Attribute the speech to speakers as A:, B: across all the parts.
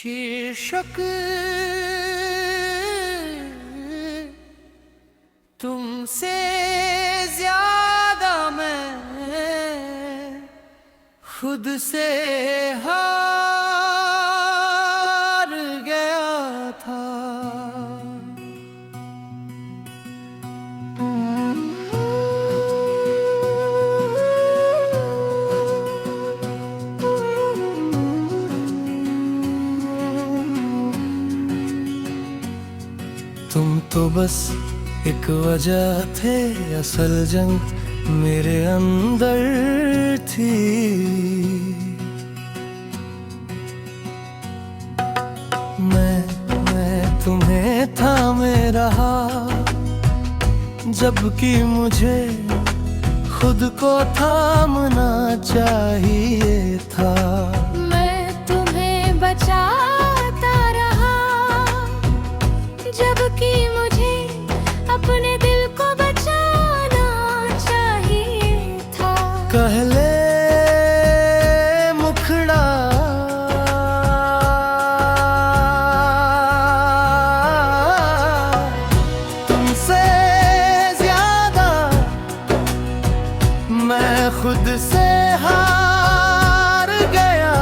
A: शीर्षक तुमसे ज्यादा मैं खुद से हार गया था। तुम तो बस एक वजह थे, असल जंग मेरे अंदर थी। मैं तुम्हें थामे रहा, जबकि मुझे खुद को थामना चाहिए था।
B: मैं तुम्हें बचाता रहा, जबकि मुझे अपने दिल को बचाना चाहिए था।
A: कह ले मुखड़ा तुमसे ज्यादा मैं खुद से हार गया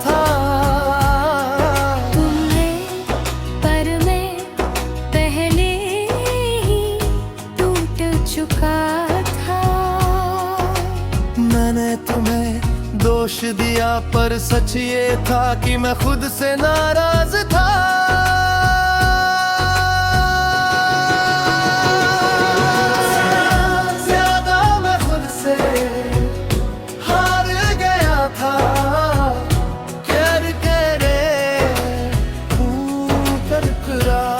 A: था।
B: तुम्हें पर मैं पहले ही टूट चुका था।
A: मैंने तुम्हें दोष दिया, पर सच ये था कि मैं खुद से नाराज था। ज्यादा मैं खुद से हार गया था। कर करे टकरार।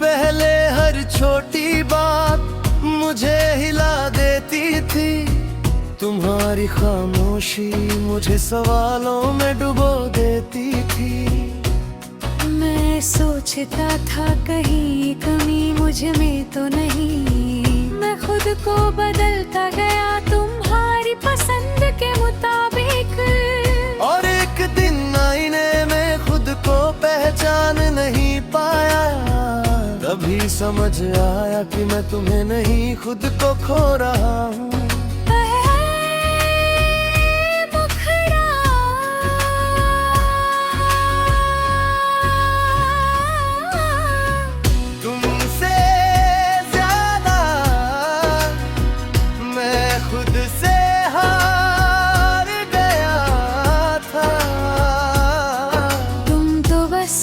A: पहले हर छोटी बात मुझे हिला देती थी, तुम्हारी खामोशी मुझे सवालों में डुबो देती थी।
B: मैं सोचता था कहीं कमी मुझ में तो नहीं। मैं खुद को बदलता गया तुम्हारी पसंद के मुताबिक।
A: और एक दिन आईने में खुद को पहचान नहीं पाया, तभी समझ आया कि मैं तुम्हें नहीं खुद को खो रहा हूँ।
B: मुखड़ा
A: तुमसे ज्यादा मैं खुद से हार गया था।
B: तुम तो बस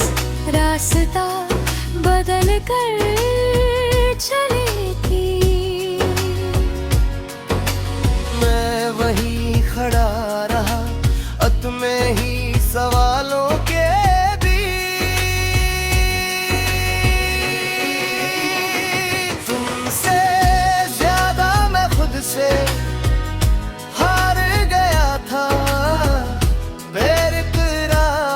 B: रास्ता बदल कर चली थी।
A: मैं वहीं खड़ा रहा, अत में ही सवालों के बीच। तुमसे ज्यादा मैं खुद से हार गया था। बेकरार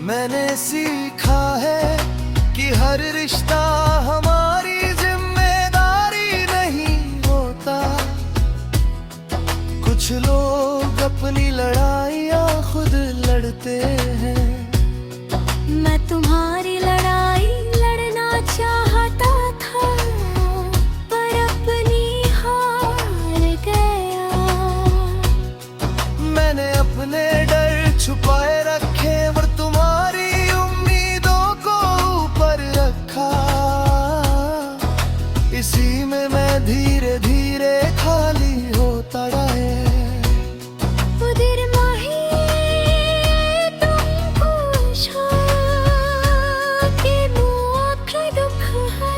A: मैंने सीखा है कि हर रिश्ता हमारी जिम्मेदारी नहीं होता। कुछ लोग अपनी लड़ाइयाँ खुद लड़ते हैं।
B: मैं तुम्हारी लड़ाई लड़ना चाहता था, पर अपनी हार गया।
A: मैंने अपने डर छुपाए रखे, और तुम्हारी उम्मीदों को ऊपर रखा। इसी में मैं धीरे धीरे खाली होता गया।
B: उधर माही तुमको के मुख दुख है।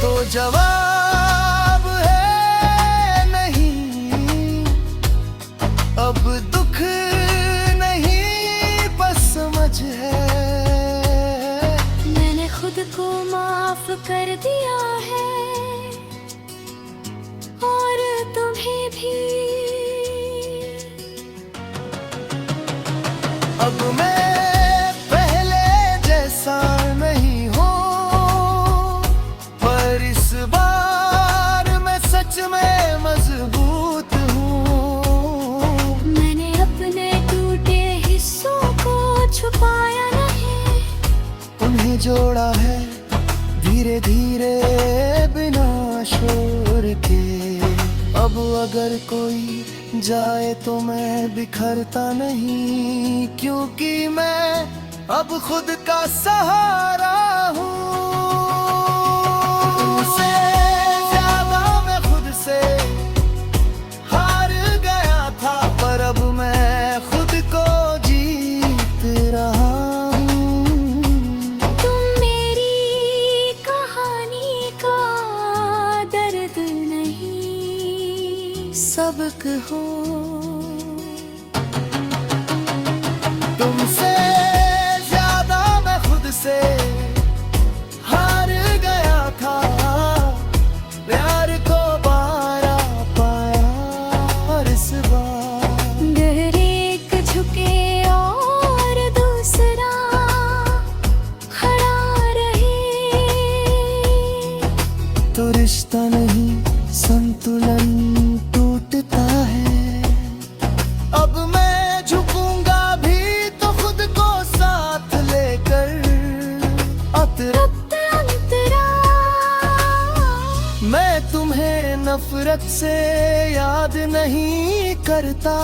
A: तो जवाब
B: कर दिया है और तुम्हें भी।
A: अब मैं पहले जैसा नहीं हूँ, पर इस बार मैं सच में मजबूत हूँ।
B: मैंने अपने टूटे हिस्सों को छुपाया नहीं,
A: उन्हें जोड़ा है धीरे धीरे बिना शोर के। अब अगर कोई जाए तो मैं बिखरता नहीं, क्योंकि मैं अब खुद का सहारा हूँ। तुमसे ज्यादा मैं खुद से हार गया था, पर अब मैं खुद को जीत रहा हूँ।
B: तुम मेरी कहानी का दर्द नहीं,
A: सबक हो। तुमसे ज्यादा मैं खुद से हार गया था, प्यार को पारा पाया इस बार।
B: अगर एक झुके और दूसरा खड़ा रहे,
A: तो रिश्ता नहीं संतुलन टूटता है। अब मैं झुकूंगा भी तो खुद को साथ लेकर, अतरा
B: अंतरा
A: मैं तुम्हें नफरत से याद नहीं करता,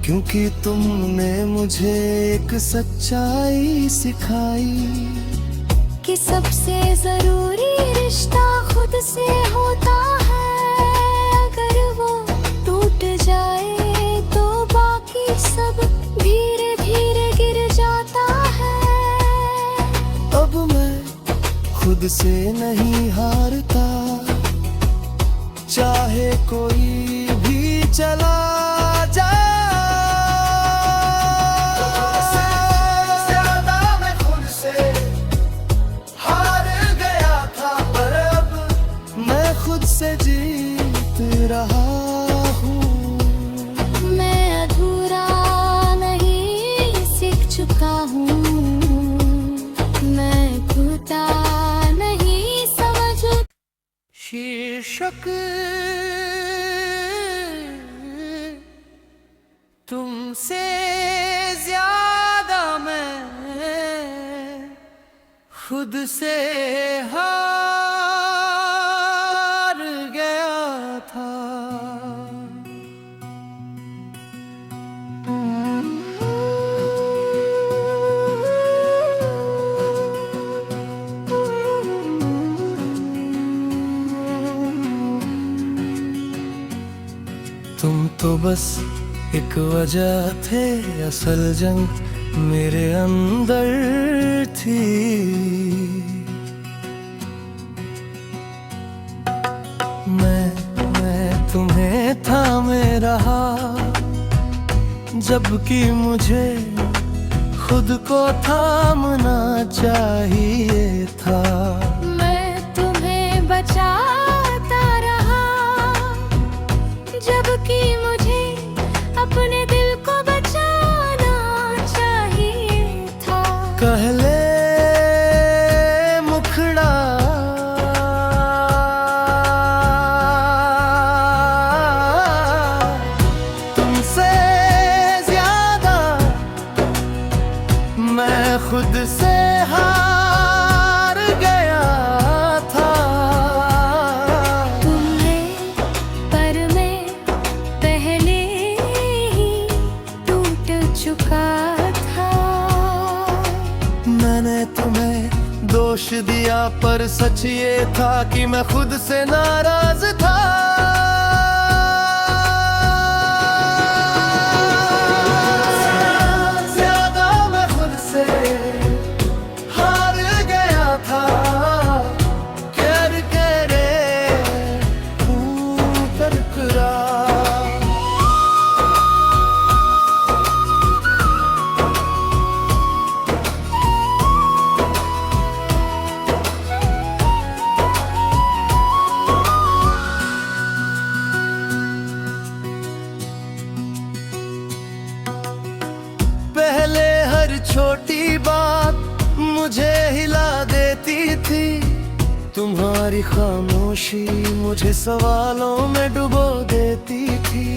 A: क्योंकि तुमने मुझे एक सच्चाई सिखाई
B: कि सबसे जरूरी रिश्ता खुद से होता है। अगर वो टूट जाए तो बाकी सब धीरे धीरे गिर जाता है।
A: अब मैं खुद से नहीं हारता, चाहे कोई भी चला जाए। ज्यादा मैं खुद से हार गया था, पर अब मैं खुद से जीत रहा हूँ।
B: मैं अधूरा नहीं सीख चुका हूँ, मैं खुदा नहीं समझ।
A: शीर्षक तुमसे ज्यादा मैं खुद से हार गया था। तुम तो बस एक वजह थे, असल जंग मेरे अंदर थी। मैं तुम्हें थामे रहा, जबकि मुझे खुद को थामना चाहिए था।
B: मैं तुम्हें बचाता रहा, जबकि मुझे अपने दिल को बचाना चाहिए था।
A: कह ले मुखड़ा तुमसे ज्यादा मैं खुद से हार गया था।
B: तुम्हें पर मैं पहले ही टूट चुका था।
A: मैंने तुम्हें दोष दिया, पर सच ये था कि मैं खुद से नाराज था। ज्यादा मैं खुद से हार गया था, कर करे टकरार। तुम्हारी खामोशी मुझे सवालों में डुबो देती थी।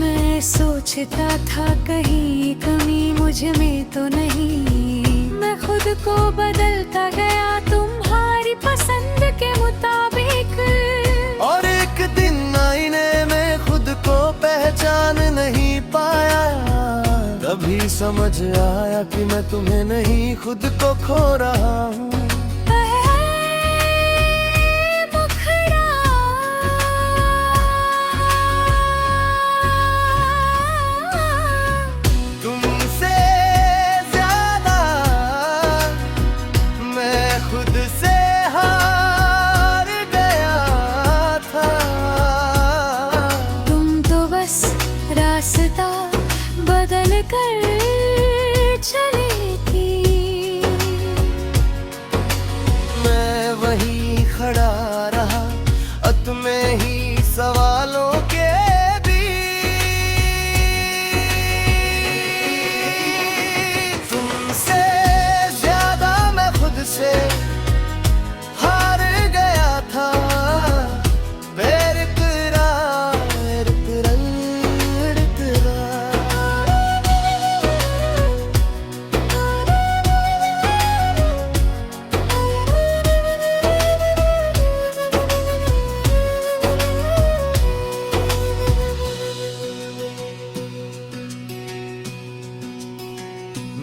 B: मैं सोचता था कहीं कमी मुझ में तो नहीं, मैं खुद को बदलता गया तुम्हारी पसंद के मुताबिक।
A: और एक दिन आईने में खुद को पहचान नहीं पाया, तभी समझ आया कि मैं तुम्हें नहीं खुद को खो रहा हूँ। तुमसे ज्यादा मैं खुद से हार गया था।
B: तुम तो बस रास्ता बदल कर चली थी,
A: मैं वहीं खड़ा रहा अत में ही सवालों के बीच। तुमसे ज्यादा मैं खुद से हार गया था।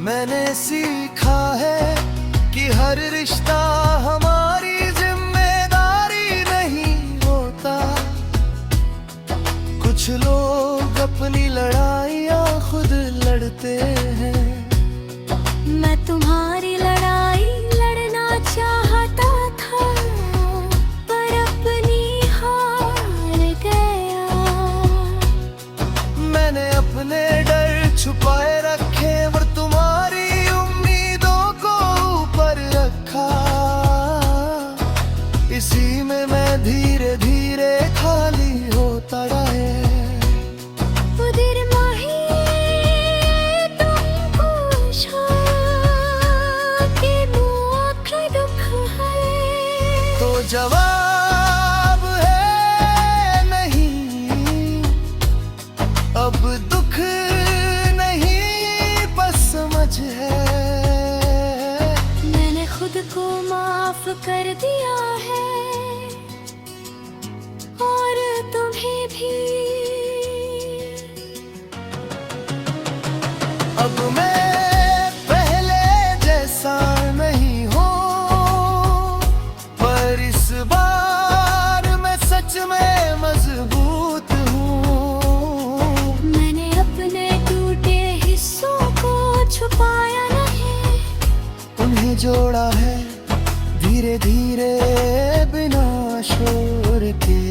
A: मैंने सीखा है कि हर रिश्ता हमारी जिम्मेदारी नहीं होता। कुछ लोग अपनी लड़ाइयाँ खुद लड़ते हैं।
B: मैं तुम्हारी लड़ाई लड़ना चाहता था, पर अपनी हार गया।
A: मैंने अपने डर छुपाए रखे और तुम्हारी उम्मीदों को ऊपर रखा। इसी में मैं धीरे धीरे खाली होता गया। तो जवाब है नहीं, अब दुख नहीं बस समझ है।
B: मैंने खुद को माफ कर दिया है और तुम्हें भी।
A: अब मैं पहले जैसा नहीं हूँ, पर इस बार मैं सच में मजबूत हूँ।
B: मैंने अपने टूटे हिस्सों को छुपाया नहीं,
A: उन्हें जोड़ा है धीरे धीरे बिना शोर के।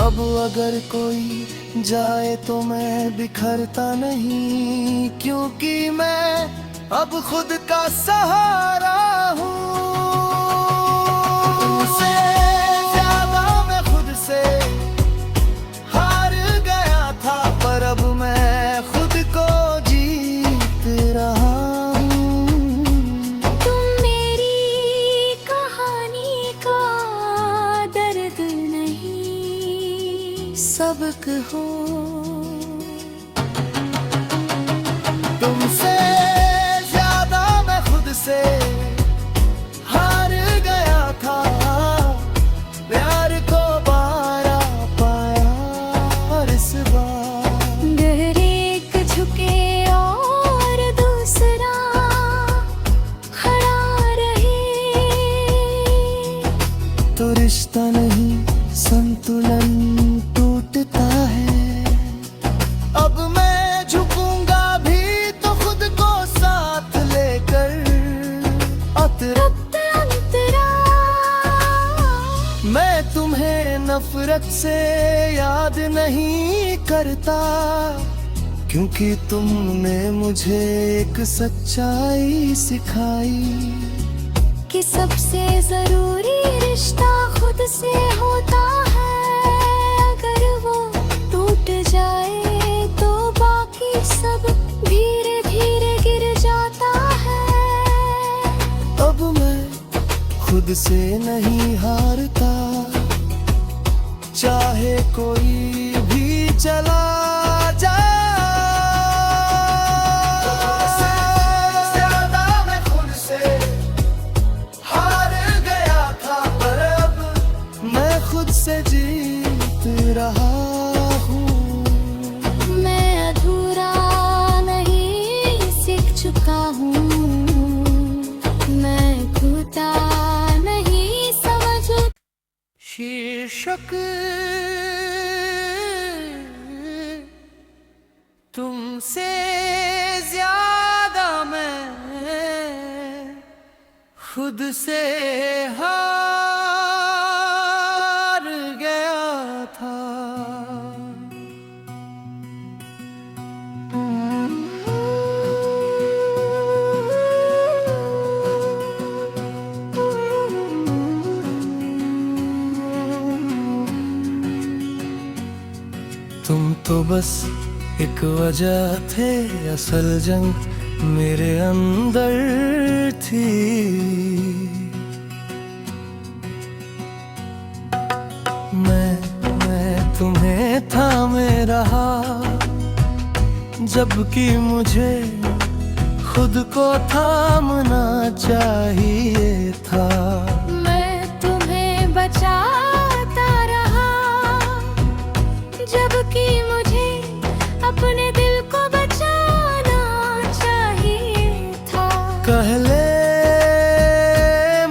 A: अब अगर कोई जाए तो मैं बिखरता नहीं, क्योंकि मैं अब खुद का सहारा हूँ। तुमसे ज्यादा मैं खुद से हार गया था, पर अब मैं खुद को जीत रहा हूँ।
B: तुम मेरी कहानी का दर्द नहीं सबक हो।
A: तुमसे ज्यादा मैं खुद से हार गया था, प्यार को पारा पाया और इस बार।
B: अगर एक झुके और दूसरा खड़ा रहे,
A: तो रिश्ता नहीं संतुलन टूटता है। अब मैं झुकूंगा भी तो खुद को साथ लेकर अतरा। मैं तुम्हें नफरत से याद नहीं करता, क्योंकि तुमने मुझे एक सच्चाई सिखाई
B: कि सबसे जरूरी रिश्ता खुद से होता है। अगर वो टूट जाए तो बाकी सब धीरे धीरे गिर जाता है।
A: अब मैं खुद खुद से नहीं हारता, चाहे कोई भी चला जाए। ज्यादा मैं खुद से हार गया था, पर अब मैं खुद से जीत रहा हूँ।
B: मैं अधूरा नहीं सीख चुका हूँ, मैं खुदा नहीं समझ।
A: शीर्षक तुमसे ज्यादा मैं खुद से हार गया था। तुम तो बस एक वजह थे, असल जंग मेरे अंदर थी। मैं तुम्हें थामे रहा, जबकि मुझे खुद को थामना चाहिए था।
B: मैं तुम्हें बचाता रहा, जबकि मुझे अपने दिल को बचाना चाहिए था।
A: कह ले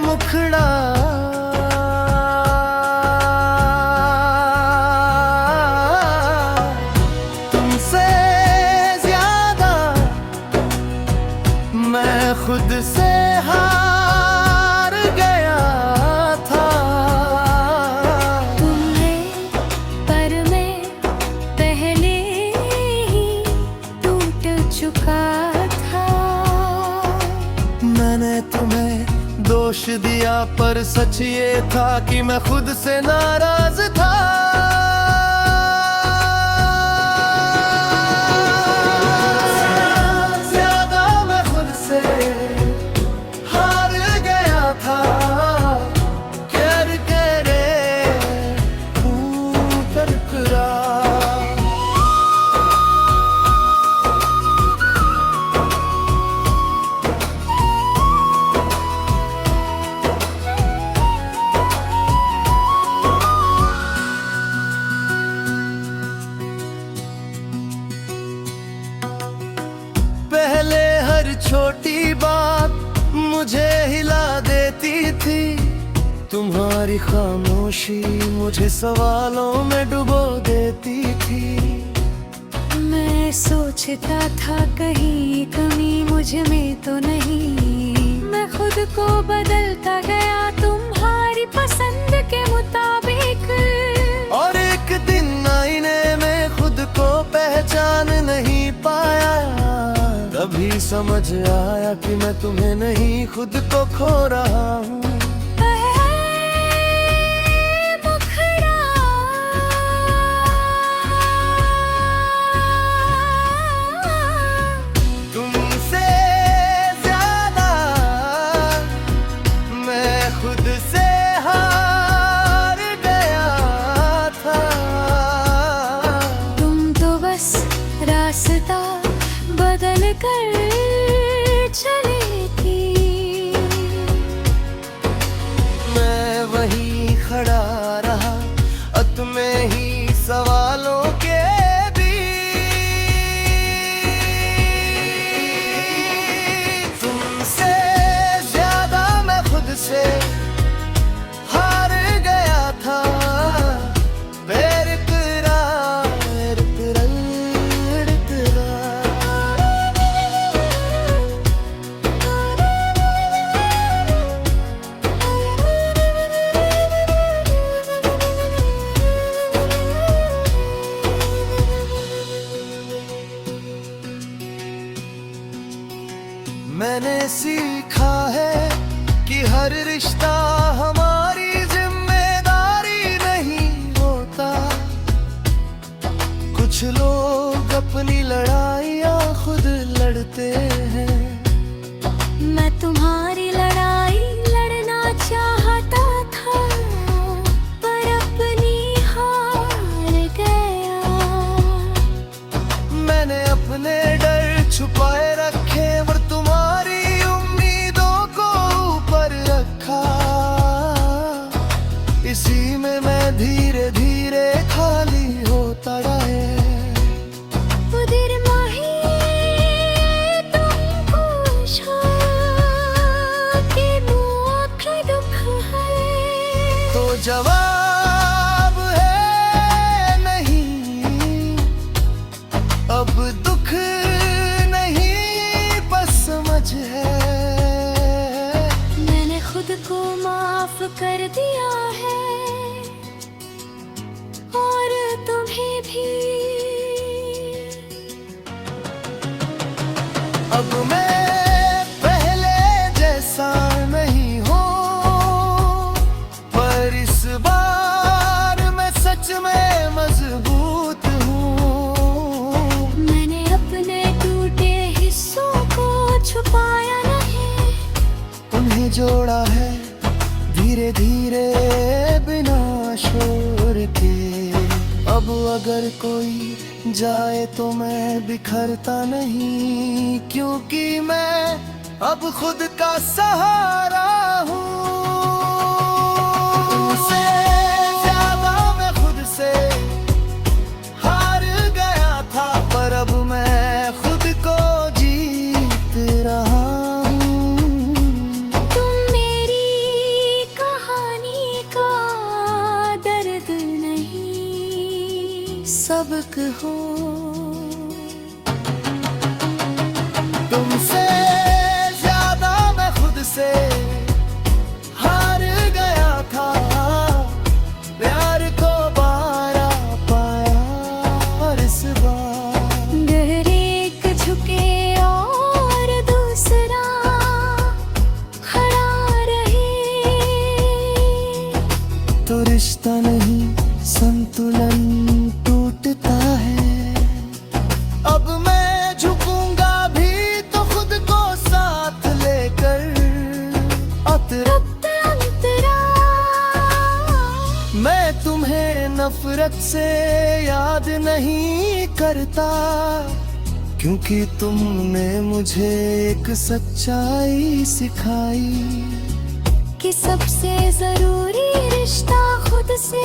A: मुखड़ा तुमसे ज्यादा मैं खुद से हार गया था।
B: तुम्हें पर मैं पहले ही टूट चुका था।
A: मैंने तुम्हें दोष दिया, पर सच ये था कि मैं खुद से नाराज था। ज्यादा मैं खुद से हार गया था, कर करे टकरार। पहले हर छोटी बात मुझे हिला देती थी, तुम्हारी खामोशी मुझे सवालों में डुबो देती थी।
B: मैं सोचता था कहीं कमी मुझ में तो नहीं, मैं खुद को बदलता गया तुम्हारी पसंद के मुताबिक।
A: और एक दिन आईने में खुद को पहचान नहीं पाया, तभी समझ आया कि मैं तुम्हें नहीं खुद को खो रहा हूँ। तुमसे ज्यादा मैं खुद से हार गया था।
B: तुम तो बस रास्ता बदल कर चली थी,
A: मैं वहीं खड़ा रहा अत में ही सवालों के बीच। तुमसे ज्यादा मैं खुद से हार गया था, बेकरार मैंने सीखा है कि हर रिश्ता हमारी जिम्मेदारी नहीं होता। कुछ लोग अपनी लड़ाइयाँ खुद लड़ते हैं।
B: मैं तुम्हारी लड़ाई लड़ना चाहा
A: इसी में मैं धीरे धीरे खाली होता रहे
B: उधर माही तुमको के मुख दुख है
A: तो जवाब है नहीं, अब दुख नहीं बस समझ है।
B: मैंने खुद को माफ कर दिया है और तुम्हें भी।
A: अब मैं पहले जैसा नहीं हूँ, पर इस बार मैं सच में मजबूत हूँ।
B: मैंने अपने टूटे हिस्सों को छुपाया नहीं,
A: उन्हें जोड़ा है धीरे धीरे बिना शोर के। अब अगर कोई जाए तो मैं बिखरता नहीं, क्योंकि मैं अब खुद का सहारा हूँ। तुमसे ज्यादा मैं खुद से हार गया था, पर अब मैं खुद को जीत रहा हूँ।
B: तुम मेरी कहानी का दर्द नहीं सबक हो।
A: तुमसे ज्यादा मैं खुद से हार गया था, प्यार को बारा पाया और इस बार।
B: अगर एक झुके और दूसरा खड़ा रहे
A: तो रिश्ता नहीं संतुलन टूटता है। अब मैं झुकूंगा भी तो खुद को साथ लेकर अतरा। मैं तुम्हें नफरत से याद नहीं करता, क्योंकि तुमने मुझे एक सच्चाई सिखाई
B: कि सबसे जरूरी रिश्ता खुद से